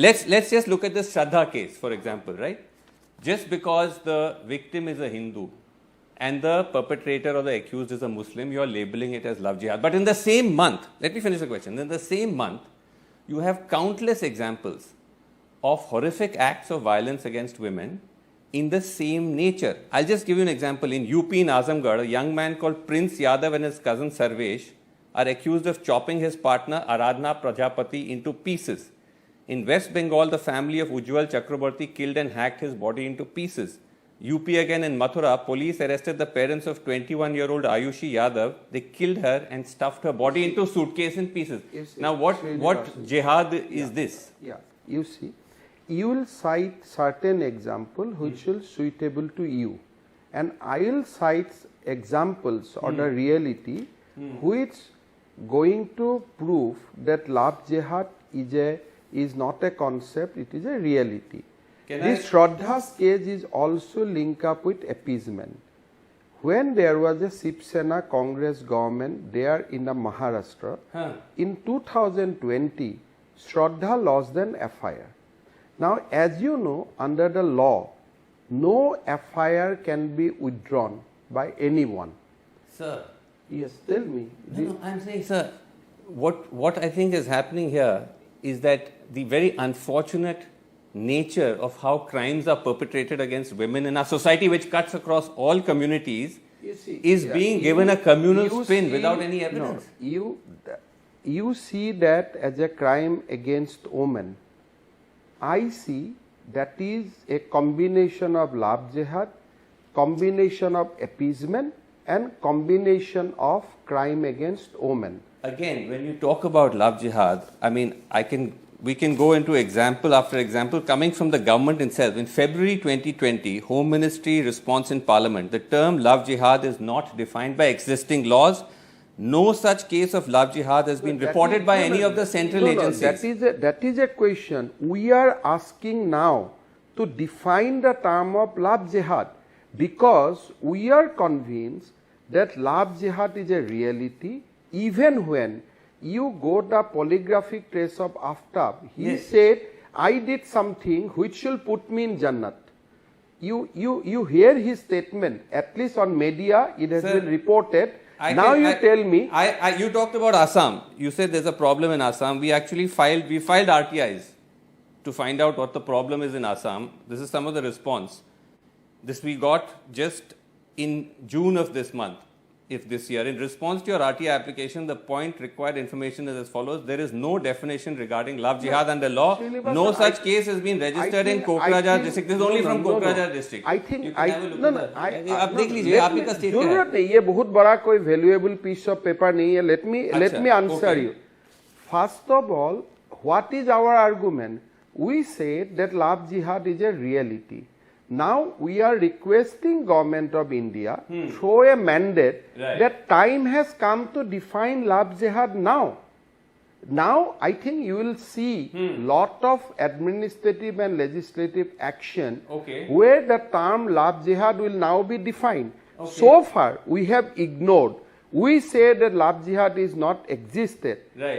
let's just look at the Shraddha case, for example, right? Just because the victim is a Hindu and the perpetrator or the accused is a Muslim, you are labeling it as love jihad. But in the same month, let me finish the question. In the same month, you have countless examples of horrific acts of violence against women in the same nature. I'll just give you an example. In UP in Azamgarh, a young man called Prince Yadav and his cousin Sarvesh are accused of chopping his partner Aradhana Prajapati into pieces. In West Bengal, the family of Ujjwal Chakraborty killed and hacked his body into pieces. UP again in Mathura, police arrested the parents of 21-year-old Ayushi Yadav. They killed her and stuffed her body into a suitcase in pieces. Now, what jihad is this? Yeah, you see, you will cite certain example which will suitable to you, and I will cite examples or the reality which going to prove that love jihad is not a concept, it is a reality. This Shraddha's case is also linked up with appeasement. When there was a Shiv Sena Congress government there in the Maharashtra, in 2020, Shraddha lost an FIR. Now, as you know, under the law, no FIR can be withdrawn by anyone. Sir. Yes, tell me. No, I'm saying, sir, what I think is happening here is that the very unfortunate nature of how crimes are perpetrated against women in our society, which cuts across all communities, is being given a communal spin without any evidence. No, you see that as a crime against women. I see that is a combination of love jihad, combination of appeasement, and combination of crime against women. Again, when you talk about love jihad, I mean, we can go into example after example coming from the government itself. In February 2020, Home Ministry response in Parliament, the term love jihad is not defined by existing laws. No such case of love jihad has been reported by any of the central agencies. That is a question. We are asking now to define the term of love jihad because we are convinced that love jihad is a reality even when you go the polygraphic trace of Aftab. He said, I did something which will put me in Jannat. You hear his statement, at least on media, it has been reported. Tell me. You talked about Assam. You said there's a problem in Assam. We actually filed RTIs to find out what the problem is in Assam. This is some of the response. This we got just in June of this month. This year. In response to your RTI application, the point required information is as follows. There is no definition regarding love jihad under law. No such case has been registered in Kokrajhar district. This is only from Kokrajhar district. I think, you can have a look at that. आप देख लीजिए, आपके पास statement है. जरूरत नहीं, ये बहुत बड़ा कोई valuable piece of paper नहीं है. Let me answer you. First of all, what is our argument? We say that love jihad is a reality. Now we are requesting Government of India through a mandate that time has come to define love jihad now. Now I think you will see lot of administrative and legislative action where the term love jihad will now be defined. So far we have ignored. We say that love jihad is not existed,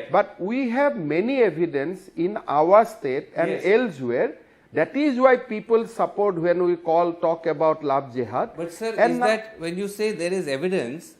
but we have many evidence in our state and elsewhere. That is why people support when we talk about love jihad. But sir, is that when you say there is evidence,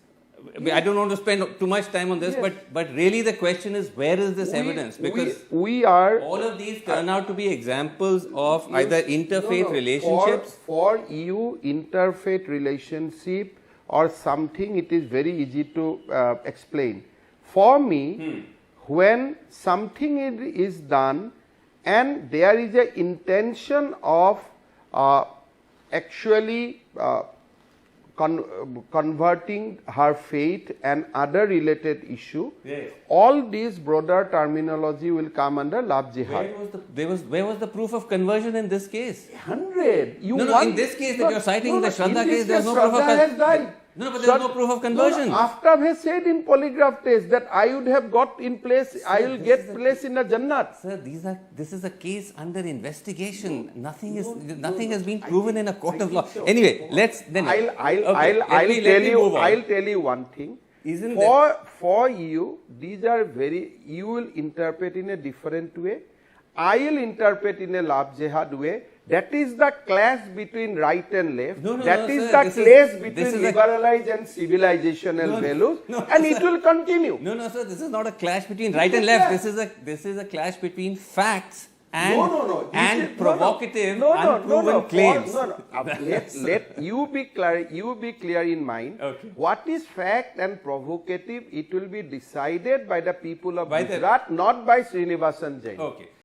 I don't want to spend too much time on this, but really the question is where is this evidence? Because all of these turn out to be examples of either interfaith relationships. For you, interfaith relationship or something, it is very easy to explain. For me, when something is done, and there is an intention of actually converting her faith and other related issue, all these broader terminology will come under love jihad. Where was the proof of conversion in this case? 100. In this case that you are citing, the Shraddha case, there is no proof of conversion. No, but there is no proof of conversion. Aftab has said in polygraph test that I would have got in place, I will get place in the Jannat. Sir, this is a case under investigation. Nothing has been proven in a court of law. Anyway, I'll tell you one thing. For you, these are you will interpret in a different way. I will interpret in a love jihad way. That is the clash between right and left. No, That no, is sir, the this clash is between a- liberalized and civilizational values, and it will continue. No, no, sir. This is not a clash between right and left. This is a clash between facts and and provocative, unproven claims. Let you be clear. You be clear in mind. Okay. What is fact and provocative? It will be decided by the people of By the- Gujarat, not by Srinivasan Jain. Okay.